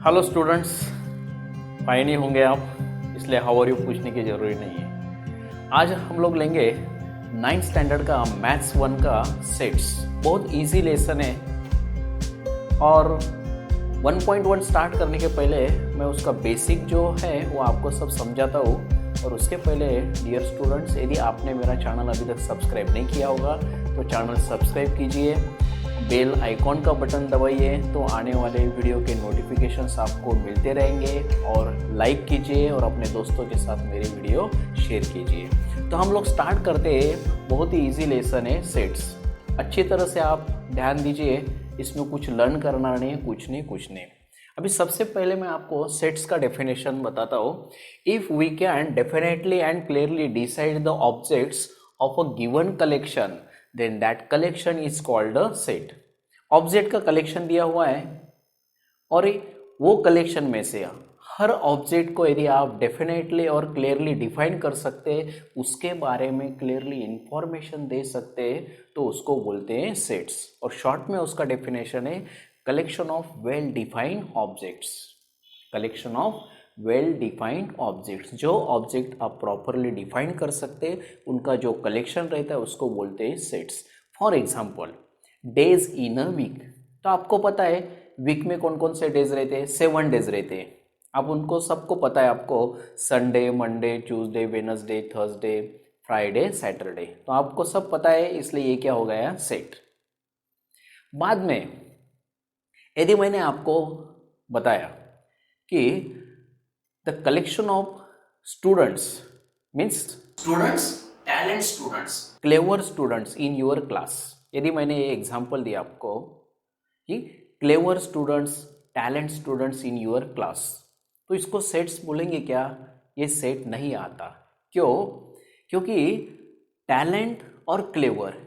Hello students, fine ही होंगे आप, इसलिए हाउ आर यू पूछने की ज़रूरी नहीं है। आज हम लोग लेंगे 9th स्टैंडर्ड का मैथ्स 1 का सेट्स। बहुत इजी लेसन है और 1.1 स्टार्ट करने के पहले मैं उसका बेसिक जो है वो आपको सब समझाता हूँ। और उसके पहले डियर स्टूडेंट्स, यदि आपने मेरा चैनल अभी तक सब्सक्राइब नहीं किया होगा तो चैनल सब्सक्राइब कीजिए, बेल आइकॉन का बटन दबाइए तो आने वाले वीडियो के नोटिफिकेशंस आपको मिलते रहेंगे। और लाइक कीजिए और अपने दोस्तों के साथ मेरी वीडियो शेयर कीजिए। तो हम लोग स्टार्ट करते हैं। बहुत ही इजी लेसन है सेट्स। अच्छी तरह से आप ध्यान दीजिए, इसमें कुछ लर्न करना नहीं है, कुछ नहीं। अभी सबसे पहले मैं आपको सेट्स का डेफिनेशन बताता हूँ। If we can definitely and clearly decide the objects of a given collection then that collection is called a set. Object का कलेक्शन दिया हुआ है और वो कलेक्शन में से हर ऑब्जेक्ट को यदि आप डेफिनेटली और क्लियरली डिफाइन कर सकते हैं, उसके बारे में क्लियरली इंफॉर्मेशन दे सकते हैं, तो उसको बोलते हैं सेट्स। और शॉर्ट में उसका डेफिनेशन है collection of well defined objects. Collection of well defined objects, जो ऑब्जेक्ट आप प्रॉपरली डिफाइन कर सकते हैं उनका जो कलेक्शन रहता है उसको बोलते हैं sets. For example days in a week, तो आपको पता है वीक में कौन कौन से डेज रहते हैं? 7 डेज रहते हैं। अब उनको सबको पता है, आपको Sunday, Monday, Tuesday, Wednesday, Thursday, Friday, Saturday, तो आपको सब पता है, इसलिए ये क्या हो गया? सेट। बाद में यदि मैंने आपको बताया कि the collection of students means students, talent students, clever students in your class, यदि मैंने ये एग्जांपल दिया आपको कि clever students, talent students in your class, तो इसको सेट्स बोलेंगे क्या? ये सेट नहीं आता। क्यों? क्योंकि टैलेंट और क्लेवर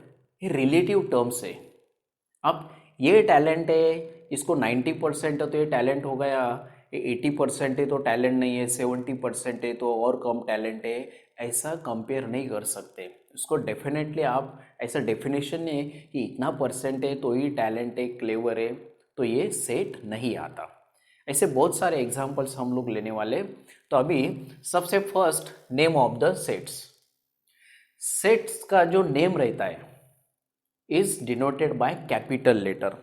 ये रिलेटिव टर्म्स है। अब ये टैलेंट है, इसको 90% है तो ये टैलेंट हो गया, ये 80% है तो टैलेंट नहीं है, 70% है तो और कम टैलेंट है, ऐसा कंपेयर नहीं कर सकते। उसको डेफिनेटली आप ऐसा डेफिनेशन है कि इतना परसेंट है तो ही टैलेंट है, क्लेवर है, तो ये सेट नहीं आता। ऐसे बहुत सारे एग्जाम्पल्स हम लोग लेने वाले। तो अभी सबसे first name of the sets. Sets का जो नेम रहता है is denoted by capital letter.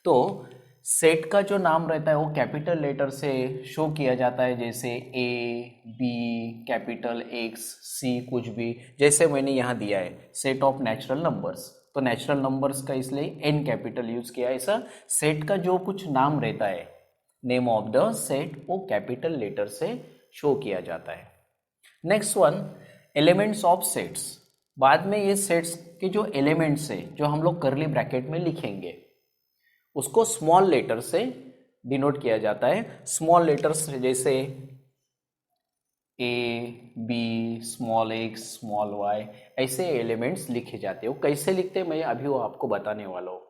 तो सेट का जो नाम रहता है वो कैपिटल लेटर से शो किया जाता है, जैसे ए, बी, कैपिटल एक्स, सी, कुछ भी। जैसे मैंने यहाँ दिया है सेट ऑफ नेचुरल नंबर्स, तो नेचुरल नंबर्स का इसलिए एन कैपिटल यूज किया। ऐसा सेट का जो कुछ नाम रहता है, नेम ऑफ द सेट, वो कैपिटल लेटर से शो किया जाता है। Next one, elements of sets. बाद में ये सेट्स के जो एलिमेंट्स है जो हम लोग करली ब्रैकेट में लिखेंगे उसको स्मॉल लेटर से डिनोट किया जाता है। स्मॉल लेटर्स जैसे A, B, small x, small y, ऐसे एलिमेंट्स लिखे जाते हैं। वो कैसे लिखते हैं मैं अभी वो आपको बताने वाला हूँ।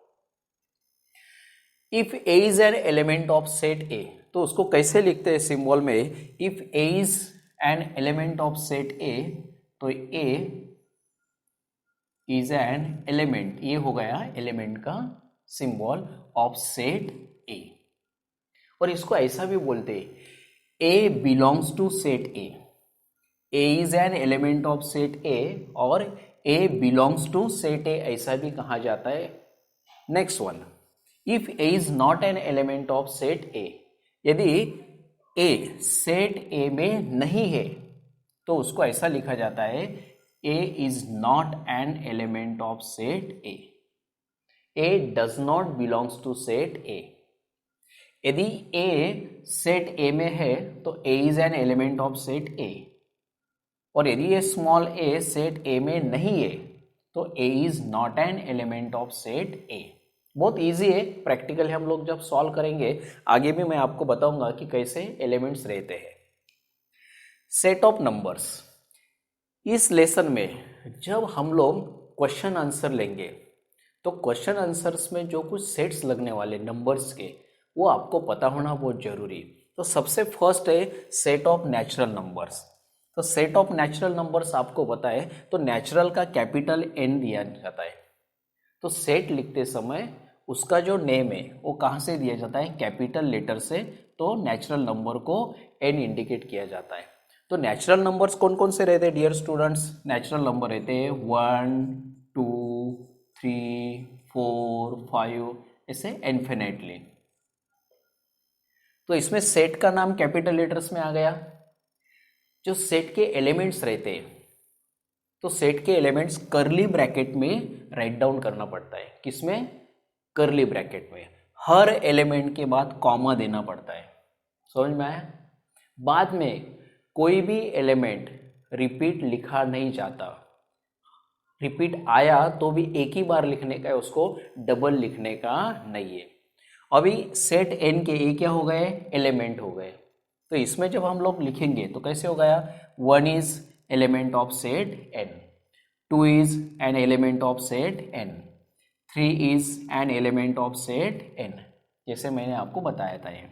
If A is an element of set ए, तो उसको कैसे लिखते हैं सिंबल में? If A is an element of set ए, तो ए इज एन एलिमेंट, ये हो गया एलिमेंट का सिंबल ऑफ सेट ए। और इसको ऐसा भी बोलते हैं A belongs to set A. A is an element of set A और A belongs to set A, ऐसा भी कहा जाता है। Next one, if A is not an element of set A, यदि ए सेट ए में नहीं है तो उसको ऐसा लिखा जाता है A is not an element of set A. A does not belongs to set A. यदि A set A में है तो A is an element of set A. और यदि ये स्मॉल a सेट A में नहीं है तो A is not an element of set A. बहुत इजी है, प्रैक्टिकली हम लोग जब सॉल्व करेंगे आगे भी मैं आपको बताऊंगा कि कैसे एलिमेंट्स रहते हैं। Set of numbers. इस लेसन में जब हम लोग क्वेश्चन आंसर लेंगे तो क्वेश्चन आंसर्स में जो कुछ सेट्स लगने वाले नंबर्स के, वो आपको पता होना बहुत जरूरी। तो सबसे फर्स्ट है सेट ऑफ नेचुरल नंबर्स। तो सेट ऑफ नेचुरल नंबर्स आपको पता है, तो नेचुरल का कैपिटल एन दिया जाता है। तो सेट लिखते समय उसका जो नेम है वो कहाँ से दिया जाता है? कैपिटल लेटर से। तो नेचुरल नंबर को n इंडिकेट किया जाता है। तो नेचुरल नंबर्स कौन कौन से रहते हैं डियर स्टूडेंट्स? नेचुरल नंबर रहते हैं 1 2 3 4 5 ऐसे इन्फिनेटली। तो इसमें सेट का नाम कैपिटल लेटर्स में आ गया। जो सेट के एलिमेंट्स रहते हैं तो सेट के एलिमेंट्स कर्ली ब्रैकेट में राइट डाउन करना पड़ता है। किसमें? कर्ली ब्रैकेट में। हर एलिमेंट के बाद कॉमा देना पड़ता है। समझ में आया? बाद में कोई भी एलिमेंट रिपीट लिखा नहीं जाता। रिपीट आया तो भी एक ही बार लिखने का है, उसको डबल लिखने का नहीं है। अभी सेट n के ए क्या हो गए? एलिमेंट हो गए। तो इसमें जब हम लोग लिखेंगे तो कैसे हो गया? 1 is element of set n, 2 is an element of set n, 3 is an element of set n, जैसे मैंने आपको बताया था ये।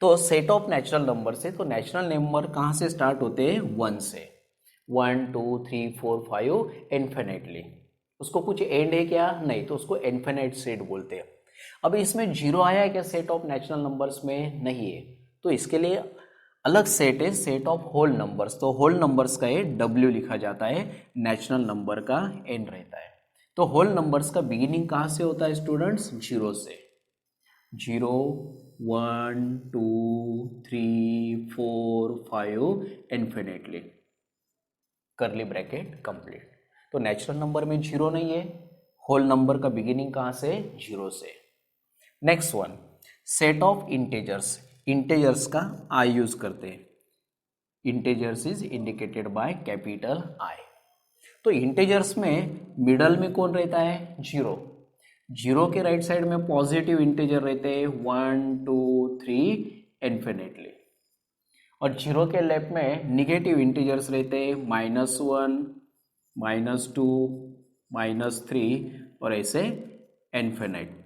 तो सेट ऑफ नेचुरल नंबर से, तो नेचुरल नंबर कहाँ से स्टार्ट होते हैं? 1 से। 1 2 3 4 5 इन्फिनेटली। उसको कुछ एंड है क्या? नहीं, तो उसको इन्फिनिट सेट बोलते हैं। अभी इसमें जीरो आया है क्या सेट ऑफ नेचुरल नंबर्स में? नहीं है। तो इसके लिए अलग सेट है, सेट ऑफ होल नंबर्स। तो होल नंबर्स का ये W लिखा जाता है, नेचुरल नंबर का N रहता है। तो होल नंबर्स का बिगिनिंग कहाँ से होता है स्टूडेंट्स? 0 से। 0 1 2 3 4 5 इन्फिनेटली, कर्ली ब्रैकेट कंप्लीट। तो नेचुरल नंबर में 0 नहीं है। होल नंबर का बिगिनिंग कहाँ से? 0 से। Next one, set of integers. Integers का I यूज करते हैं। Integers is indicated by capital I। तो इंटेजर्स में मिडल में कौन रहता है? 0। 0 के राइट साइड में पॉजिटिव इंटेजर रहते हैं 1 2 3 इन्फिनेटली, और 0 के लेफ्ट में निगेटिव इंटीजर्स रहते हैं -1 -2 -3 और ऐसे इन्फिनिट।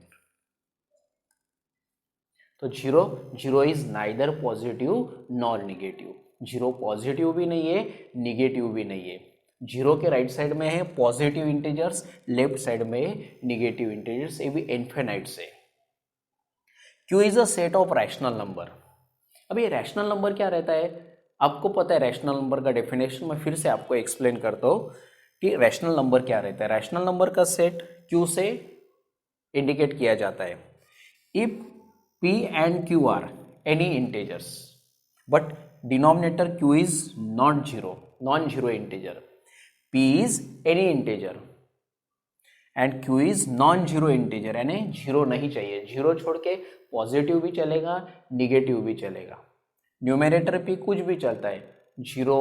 तो 0 is neither positive nor negative. 0 positive भी नहीं है, निगेटिव भी नहीं है। 0 के राइट साइड में है पॉजिटिव इंटीजर्स, लेफ्ट साइड में निगेटिव इंटीजर्स, ये भी इन्फिनिट से। Q is a set of rational number. अब ये रैशनल नंबर क्या रहता है? आपको पता है रैशनल नंबर का डेफिनेशन, मैं फिर से आपको एक्सप्लेन करता हूँ कि रैशनल नंबर क्या रहता है। रैशनल नंबर का सेट Q से इंडिकेट किया जाता है। If P and Q are any integers but denominator Q is not zero, non-zero integer. P is any integer and Q is non-zero integer, यानी zero नहीं चाहिए। जीरो छोड़ के पॉजिटिव भी चलेगा, निगेटिव भी चलेगा। न्यूमरेटर P कुछ भी चलता है, जीरो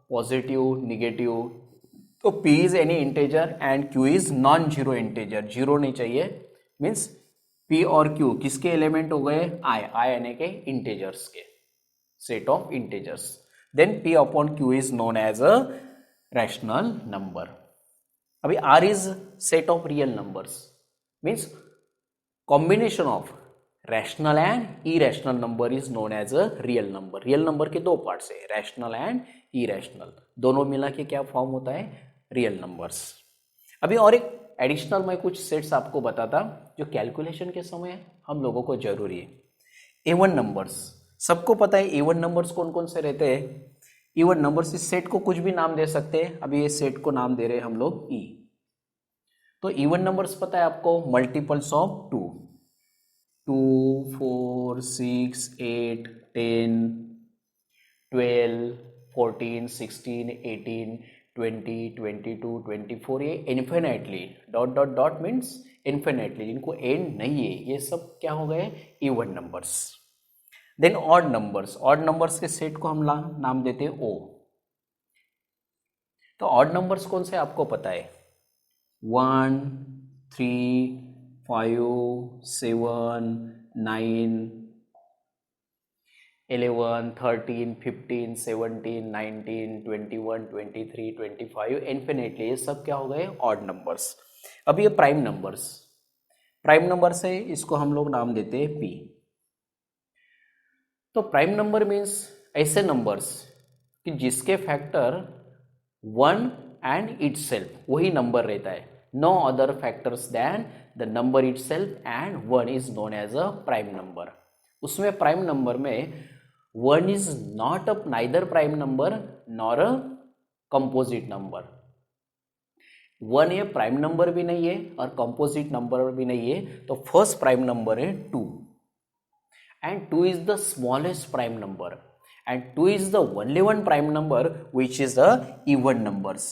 पॉजिटिव निगेटिव। तो P is any integer and Q is non-zero integer, zero नहीं चाहिए। मीन्स P और Q किसके एलिमेंट हो गए? I यानी के इंटीजर्स के, set of integers. Then P upon Q is known as a rational number. अभी R is set of real numbers, means combination of rational and irrational number is known as a real number. Real number के दो parts है, rational and irrational, दोनों मिला के क्या form होता है? Real numbers. अभी और एक एडिशनल मैं कुछ सेट्स आपको बताता जो कैलकुलेशन के समय हम लोगों को जरूरी है। इवन नंबर्स, सबको पता है इवन नंबर्स कौन कौन से रहते हैं। इवन नंबर्स इस सेट को कुछ भी नाम दे सकते हैं। अभी ये सेट को नाम दे रहे हैं हम लोग E। तो इवन नंबर्स पता है आपको, मल्टीपल्स ऑफ 2, 2 4 6 8 10 12 14 16 18 20 22 24, ये infinitely dot dot dot means infinitely, जिनको एंड नहीं है, ये सब क्या हो गए? Even numbers. Then odd numbers. Odd numbers के सेट को हम नाम देते हैं O। तो ऑड नंबर्स कौन से आपको पता है? 1 3 5 7 9 11 13 15 17 19 21 23 25 इन्फिनेटली, ये सब क्या हो गए? Odd numbers. अब ये प्राइम नंबर्स, प्राइम नंबर से इसको हम लोग नाम देते हैं P। तो प्राइम नंबर मीन्स ऐसे नंबर्स कि जिसके फैक्टर 1 एंड इटसेल्फ, वही नंबर रहता है। No other factors than the number itself and 1 is known as a prime number. उसमें प्राइम नंबर में 1 is not a neither prime number nor a composite number. 1 ये prime number भी नहीं है और कंपोजिट नंबर भी नहीं है, तो फर्स्ट प्राइम नंबर है 2 and 2 is the smallest prime number and 2 is the only one prime number which is the even numbers.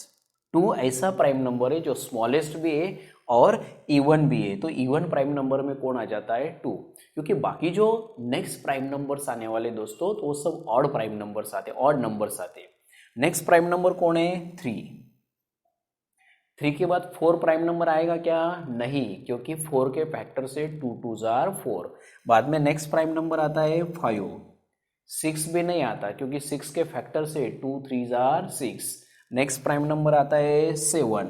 2 ऐसा प्राइम नंबर है जो स्मॉलेस्ट भी है और इवन भी है। तो इवन प्राइम नंबर में कौन आ जाता है? 2। क्योंकि बाकी जो नेक्स्ट प्राइम नंबर्स आने वाले दोस्तों, तो वो सब ऑड प्राइम नंबर्स आते हैं, ऑड नंबर्स आते हैं। नेक्स्ट प्राइम नंबर कौन है? 3। 3 के बाद 4 प्राइम नंबर आएगा क्या? नहीं, क्योंकि 4 के फैक्टर से 2 2s are 4। बाद में नेक्स्ट प्राइम नंबर आता है 5। 6 भी नहीं आता क्योंकि 6 के फैक्टर से 2 3s are 6। Next prime number आता है 7।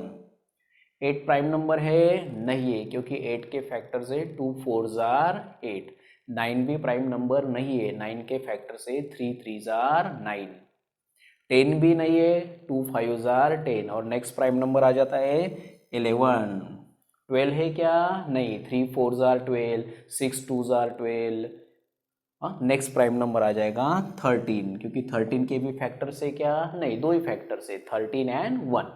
8 प्राइम नंबर है? नहीं है, क्योंकि 8 के फैक्टर से 2 4s are 8। 9 भी प्राइम नंबर नहीं है, 9 के फैक्टर से 3 3s are 9। 10 भी नहीं है, 2 5s are 10 और नेक्स्ट प्राइम नंबर आ जाता है 11। 12 है क्या? नहीं, 3 4s are 12, 6 2s are 12। Next prime number आ जाएगा 13, क्योंकि 13 के भी फैक्टर से क्या? नहीं, दो ही फैक्टर से 13 एंड 1।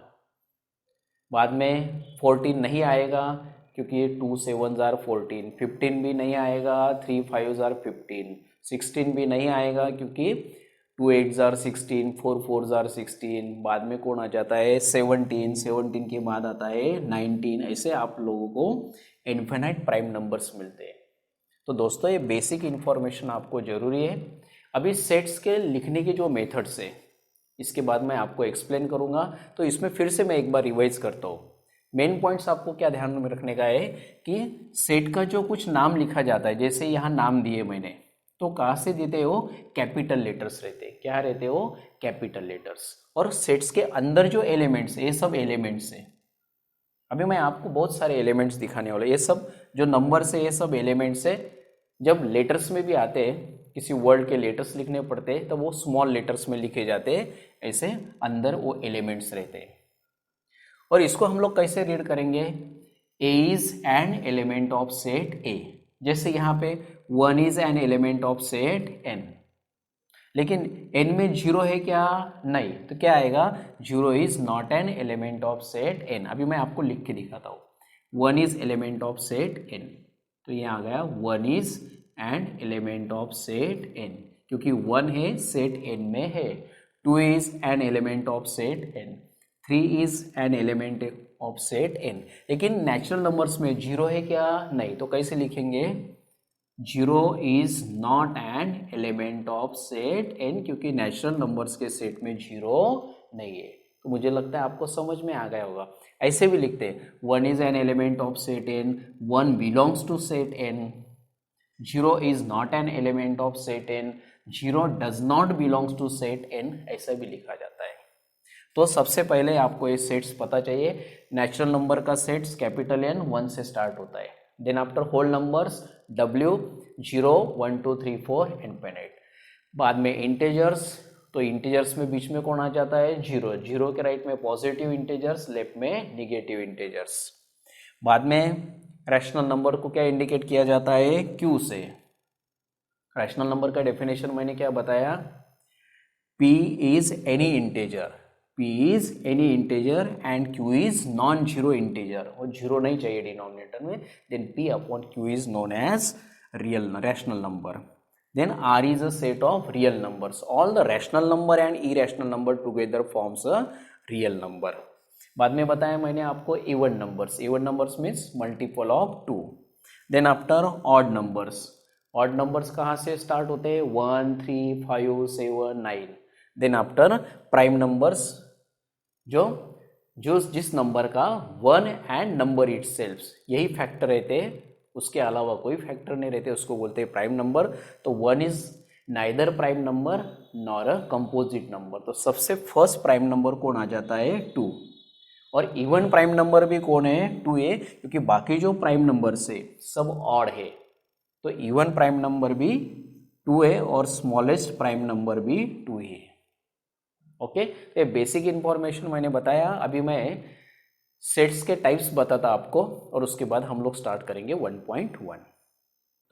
बाद में 14 नहीं आएगा क्योंकि 2 7s are 14। 15 भी नहीं आएगा, 3 5s are 15। 16 भी नहीं आएगा क्योंकि 2 8s are 16, 4 4s are 16। बाद में कौन आ जाता है? 17। 17 के बाद आता है 19। ऐसे आप लोगों को इन्फिनाइट प्राइम नंबर्स मिलते हैं। तो दोस्तों ये बेसिक इन्फॉर्मेशन आपको ज़रूरी है। अभी सेट्स के लिखने के जो मेथड्स है, इसके बाद मैं आपको एक्सप्लेन करूँगा, तो इसमें फिर से मैं एक बार रिवाइज करता हूँ। मेन पॉइंट्स आपको क्या ध्यान में रखने का है कि सेट का जो कुछ नाम लिखा जाता है, जैसे यहाँ नाम दिए मैंने, तो कहाँ से देते हो? कैपिटल लेटर्स रहते। क्या रहते हो? Capital letters. और सेट्स के अंदर जो एलिमेंट्स, ये सब एलिमेंट्स है। अभी मैं आपको बहुत सारे एलिमेंट्स दिखाने वाला। ये सब जो नंबर्स है, ये सब एलिमेंट्स है। जब लेटर्स में भी आते हैं, किसी वर्ड के लेटर्स लिखने पड़ते हैं, तो वो स्मॉल लेटर्स में लिखे जाते हैं। ऐसे अंदर वो एलिमेंट्स रहते हैं। और इसको हम लोग कैसे रीड करेंगे? A is an element of set A. जैसे यहाँ पे 1 is an element of set N, लेकिन n में 0 है क्या? नहीं, तो क्या आएगा? 0 is not an element of set n। अभी मैं आपको लिख के दिखाता हूँ। 1 is element of set n, तो ये आ गया 1 is an element of set n, क्योंकि 1 है, सेट n में है। 2 is an element of set n। 3 is an element of set n। लेकिन नेचुरल नंबर्स में 0 है क्या? नहीं, तो कैसे लिखेंगे? 0 is not an element of set n, क्योंकि नेचुरल नंबर्स के सेट में 0 नहीं है। तो मुझे लगता है आपको समझ में आ गया होगा। ऐसे भी लिखते हैं, 1 is an element of set n, 1 belongs to set n, 0 is not an element of set n, 0 does not belongs to set n। ऐसा भी लिखा जाता है। तो सबसे पहले आपको ये सेट्स पता चाहिए। नेचुरल नंबर का सेट्स कैपिटल N 1 से स्टार्ट होता है। Then after whole numbers W 0 1 2 3 4 infinite. बाद में इंटीजर्स, तो इंटीजर्स में बीच में कौन आ जाता है? 0। 0 के राइट में पॉजिटिव इंटीजर्स, लेफ्ट में निगेटिव इंटीजर्स। बाद में रैशनल नंबर को क्या इंडिकेट किया जाता है? Q से। रैशनल नंबर का डेफिनेशन मैंने क्या बताया? P is any integer, P is any integer and Q is non-zero integer, और जीरो नहीं चाहिए डिनोमिनेटर में। then P upon Q is known as real rational number. then R is a set of real numbers. all the rational number and irrational number together forms a real number. बाद में बताया मैंने आपको even numbers. even numbers means multiple of 2. then after odd numbers. odd numbers कहाँ से start होते हैं? 1 3 5 7 9. Then after prime numbers, जो जिस नंबर का 1 एंड नंबर इटसेल्फ, यही फैक्टर रहते हैं, उसके अलावा कोई फैक्टर नहीं रहते, उसको बोलते हैं प्राइम नंबर। तो 1 is neither prime number nor a composite number. तो सबसे फर्स्ट प्राइम नंबर कौन आ जाता है? 2। और इवन प्राइम नंबर भी कौन है? 2 है, क्योंकि बाकी जो प्राइम नंबर से सब ऑड है। तो इवन प्राइम नंबर भी 2 है और स्मॉलेस्ट प्राइम नंबर भी 2 है। ओके, तो ये बेसिक इंफॉर्मेशन मैंने बताया। अभी मैं सेट्स के टाइप्स बताता आपको, और उसके बाद हम लोग स्टार्ट करेंगे 1.1।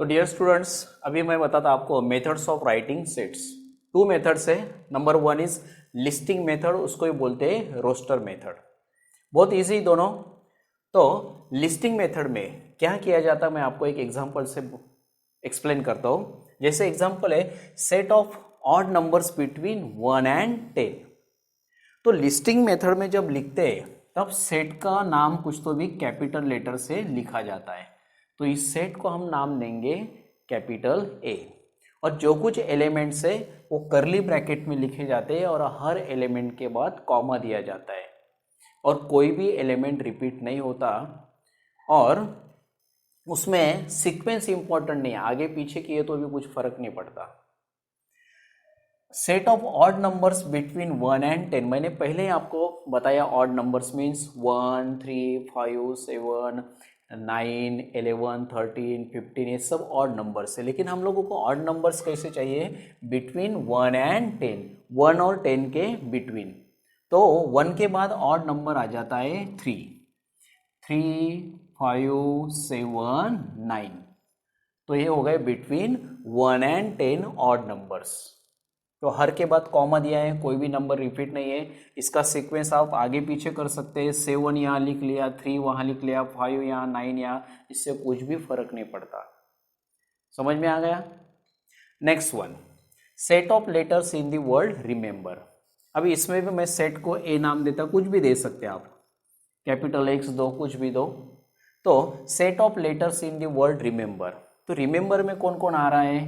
तो डियर स्टूडेंट्स, अभी मैं बताता आपको methods of writing sets. Two methods है। Number one is listing method, उसको ही बोलते हैं रोस्टर मेथड। बहुत इजी दोनों। तो लिस्टिंग मेथड में क्या किया जाता है, मैं आपको एक एग्जांपल से एक्सप्लेन करता हूँ। जैसे एग्जांपल है set of odd numbers between 1 and 10। तो लिस्टिंग मेथड में जब लिखते हैं तब सेट का नाम कुछ तो भी कैपिटल लेटर से लिखा जाता है। तो इस सेट को हम नाम देंगे कैपिटल ए, और जो कुछ एलिमेंट्स है वो करली ब्रैकेट में लिखे जाते हैं और हर एलिमेंट के बाद कॉमा दिया जाता है और कोई भी एलिमेंट रिपीट नहीं होता और उसमें सीक्वेंस इंपॉर्टेंट नहीं है, आगे पीछे किए तो भी कुछ फर्क नहीं पड़ता। Set of odd numbers between 1 and 10, मैंने पहले ही आपको बताया ऑड नंबर्स मीन्स 1, 3, 5, 7, 9, 11, 13, 15, ये सब ऑड नंबर्स है। लेकिन हम लोगों को ऑड नंबर्स कैसे चाहिए? बिटवीन 1 एंड 10, 1 और 10 के बिटवीन। तो 1 के बाद ऑड नंबर आ जाता है 3, 5, 7, 9। तो ये हो गए बिटवीन 1 एंड 10 ऑड नंबर्स। तो हर के बाद कॉमा दिया है, कोई भी नंबर रिपीट नहीं है। इसका सीक्वेंस आप आगे पीछे कर सकते हैं, 7 यहाँ लिख लिया, 3 वहाँ लिख लिया, 5 यहाँ, 9 यहाँ, इससे कुछ भी फर्क नहीं पड़ता। समझ में आ गया? Next one, set of letters in the word remember. अभी इसमें भी मैं सेट को ए नाम देता, कुछ भी दे सकते हैं आप, कैपिटल एक्स दो, कुछ भी दो। तो set of letters in the word remember. तो रिमेंबर में कौन कौन आ रहा है?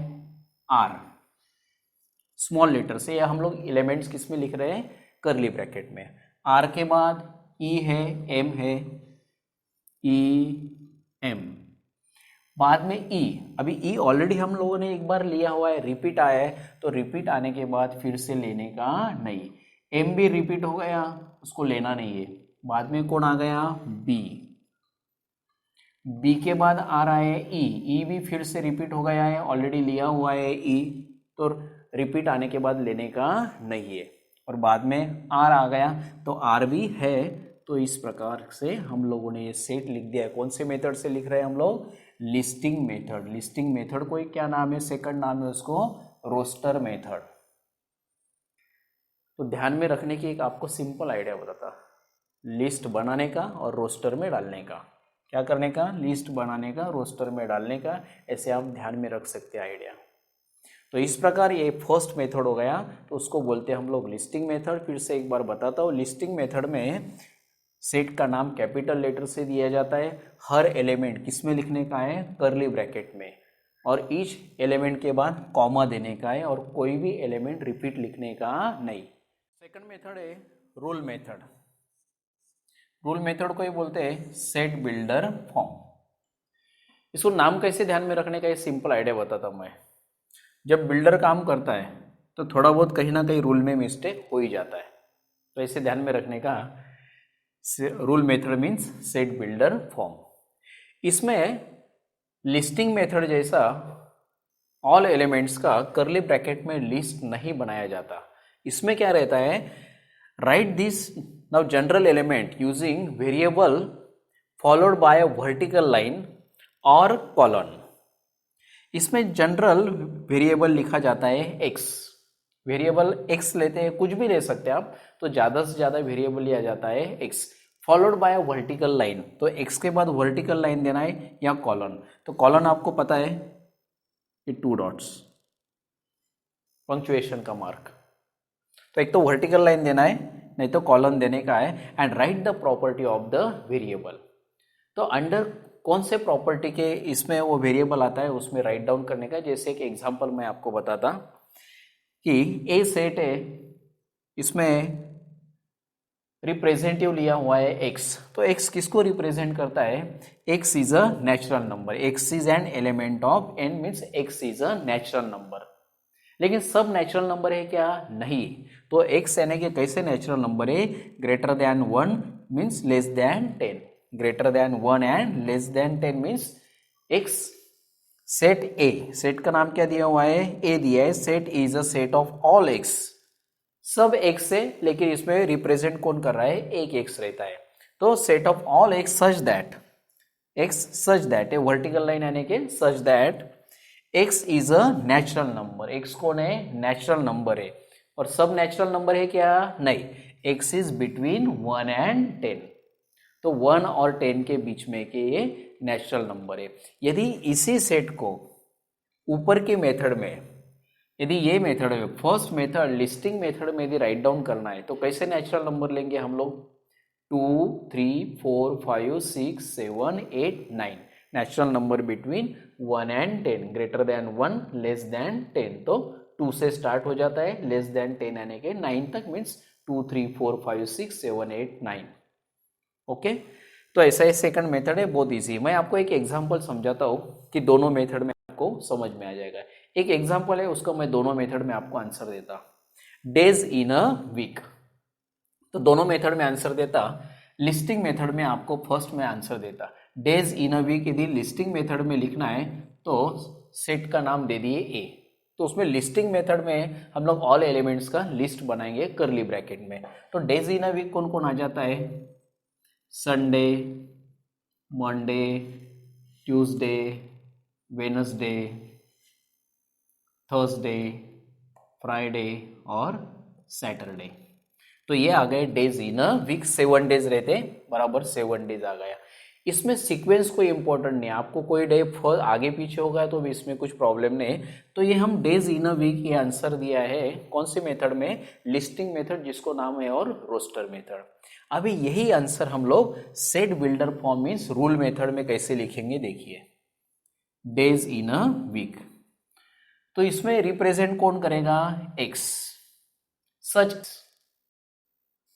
आर, स्मॉल लेटर से, या हम लोग एलिमेंट्स किस में लिख रहे हैं? करली ब्रैकेट में। आर के बाद ई है, एम है, ई एम, बाद में ई। अभी ई ऑलरेडी हम लोगों ने एक बार लिया हुआ है, रिपीट आया है, तो रिपीट आने के बाद फिर से लेने का नहीं। एम भी रिपीट हो गया, उसको लेना नहीं है। बाद में कौन आ गया? बी। बी के बाद आ रहा है ई, ई भी फिर से रिपीट हो गया है, ऑलरेडी लिया हुआ है ई, तो रिपीट आने के बाद लेने का नहीं है। और बाद में आर आ गया, तो आर भी है। तो इस प्रकार से हम लोगों ने ये सेट लिख दिया है। कौन से मेथड से लिख रहे हैं हम लोग? Listing method. लिस्टिंग मेथड को क्या नाम है? सेकंड नाम है उसको रोस्टर मेथड। तो ध्यान में रखने की एक आपको सिंपल आइडिया बताता, लिस्ट बनाने का और रोस्टर में डालने का। क्या करने का? लिस्ट बनाने का, रोस्टर में डालने का। ऐसे आप ध्यान में रख सकते हैं आइडिया। तो इस प्रकार ये फर्स्ट मेथड हो गया, तो उसको बोलते हैं हम लोग लिस्टिंग मेथड। फिर से एक बार बताता हूँ, लिस्टिंग मेथड में सेट का नाम कैपिटल लेटर से दिया जाता है, हर एलिमेंट किस में लिखने का है? करली ब्रैकेट में, और ईच एलिमेंट के बाद कॉमा देने का है और कोई भी एलिमेंट रिपीट लिखने का नहीं। सेकंड मेथड है रूल मेथड। रूल मेथड को ही बोलते हैं सेट बिल्डर फॉर्म। इसको नाम कैसे ध्यान में रखने का एक सिंपल आइडिया बताता हूँ मैं। जब बिल्डर काम करता है तो थोड़ा बहुत कहीं ना कहीं रूल में मिस्टेक हो ही जाता है, तो इसे ध्यान में रखने का rule method means set builder form. इसमें लिस्टिंग मेथड जैसा ऑल एलिमेंट्स का करली ब्रैकेट में लिस्ट नहीं बनाया जाता। इसमें क्या रहता है? Right this now general element using variable followed by a vertical line और कॉलन। इसमें जनरल वेरिएबल लिखा जाता है एक्स। वेरिएबल एक्स लेते हैं, कुछ भी ले सकते हैं आप, तो ज़्यादा से ज़्यादा वेरिएबल लिया जाता है x, followed by a vertical line. तो एक्स के बाद वर्टिकल लाइन देना है या कॉलन। तो कॉलन आपको पता है, ये 2 डॉट्स, पंक्चुएशन का मार्क। तो एक तो वर्टिकल लाइन देना है, नहीं तो कॉलन देने का है। And right the property of the variable. तो अंडर कौन से प्रॉपर्टी के इसमें वो वेरिएबल आता है उसमें राइट डाउन करने का। जैसे एक एग्जांपल मैं आपको बताता कि ए सेट है, इसमें रिप्रेजेंटेटिव लिया हुआ है एक्स। तो एक्स किसको रिप्रेजेंट करता है? X is a natural number. X is an element of N means X is a natural number. लेकिन सब नेचुरल नंबर है क्या? नहीं। तो एक्स यानी कि कैसे नेचुरल नंबर है? Greater than 1 means less than 10। Greater than 1 and less than 10 means x. Set A, set का नाम क्या दिया हुआ है? ए दिया है। Set is a set of all x, सब एक्स है, लेकिन इसमें रिप्रेजेंट कौन कर रहा है? एक एक्स रहता है। तो set of all x such that, x such that, A vertical line यानी कि such that x is a natural number. X कौन है? नेचुरल नंबर है। और सब नेचुरल नंबर है क्या? नहीं, एक्स इज बिटवीन 1 एंड 10। तो 1 और 10 के बीच में के ये नेचुरल नंबर है। यदि इसी सेट को ऊपर के मेथड में, यदि ये मेथड है फर्स्ट मेथड लिस्टिंग मेथड में यदि राइट डाउन करना है तो कैसे नेचुरल नंबर लेंगे हम लोग? 2, 3, 4, 5, 6, 7, 8, 9 natural number between 1 and 10, greater than 1 less than 10। तो 2 से स्टार्ट हो जाता है, लेस देन 10 यानी कि 9 तक, मीन्स 2, 3, 4, 5, 6, 7, 8, 9। ओके, तो ऐसा ही सेकंड मेथड है, बहुत इजी। मैं आपको एक एग्जांपल समझाता हूँ कि दोनों मेथड में आपको समझ में आ जाएगा। एक एग्जांपल है, उसका मैं दोनों मेथड में आपको आंसर देता। डेज इन अ वीक, तो दोनों मेथड में आंसर देता। लिस्टिंग मेथड में आपको फर्स्ट में आंसर देता। डेज इन अ वीक यदि लिस्टिंग मेथड में लिखना है तो सेट का नाम दे दिए ए। तो उसमें लिस्टिंग मेथड में हम लोग ऑल एलिमेंट्स का लिस्ट बनाएंगे कर्ली ब्रैकेट में। तो डेज इन अ वीक कौन कौन आ जाता है? Sunday, Monday, Tuesday, Wednesday, Thursday, Friday और सैटरडे। तो ये आ गए days in a week. 7 days रहते, बराबर 7 डेज आ गया। इसमें सीक्वेंस कोई इंपॉर्टेंट नहीं है, आपको कोई डे आगे पीछे होगा तो भी इसमें कुछ प्रॉब्लम नहीं है। तो ये हम डेज इन अ वीक ये आंसर दिया है कौन से मेथड में? लिस्टिंग मेथड, जिसको नाम है और रोस्टर मेथड। अभी यही आंसर हम लोग set builder form means rule method में कैसे लिखेंगे देखिए। डेज इन अ वीक, तो इसमें रिप्रेजेंट कौन करेगा? X. Such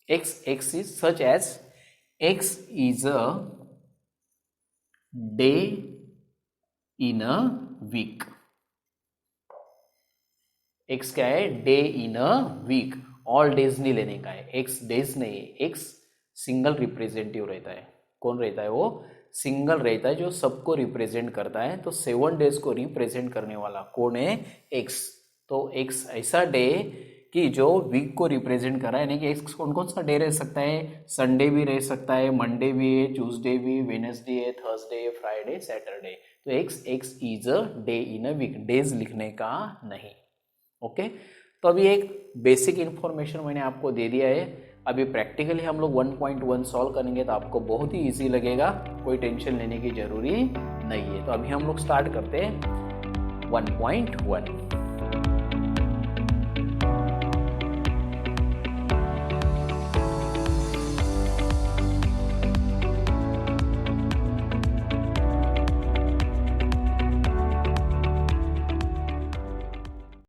x is such as x is a day in a week। x क्या है? Day in a week. All days नहीं लेने का है, x डेज नहीं है, x सिंगल रिप्रेजेंटेटिव रहता है। कौन रहता है? वो सिंगल रहता है जो सबको रिप्रेजेंट करता है। तो 7 डेज को रिप्रेजेंट करने वाला कौन है? x। तो x ऐसा डे कि जो वीक को रिप्रेजेंट कर रहा है, यानी कि एक्स कौन कौन सा डे रह सकता है? संडे भी रह सकता है, मंडे भी है, ट्यूसडे भी, वेडनेसडे है, थर्सडे, फ्राइडे, सैटरडे। तो X is a day in a week, days लिखने का नहीं। ओके, तो अभी एक बेसिक इन्फॉर्मेशन मैंने आपको दे दिया है। अभी प्रैक्टिकली हम लोग 1.1 सॉल्व करेंगे तो आपको बहुत ही ईजी लगेगा, कोई टेंशन लेने की जरूरी नहीं है। तो अभी हम लोग स्टार्ट करते हैं 1.1।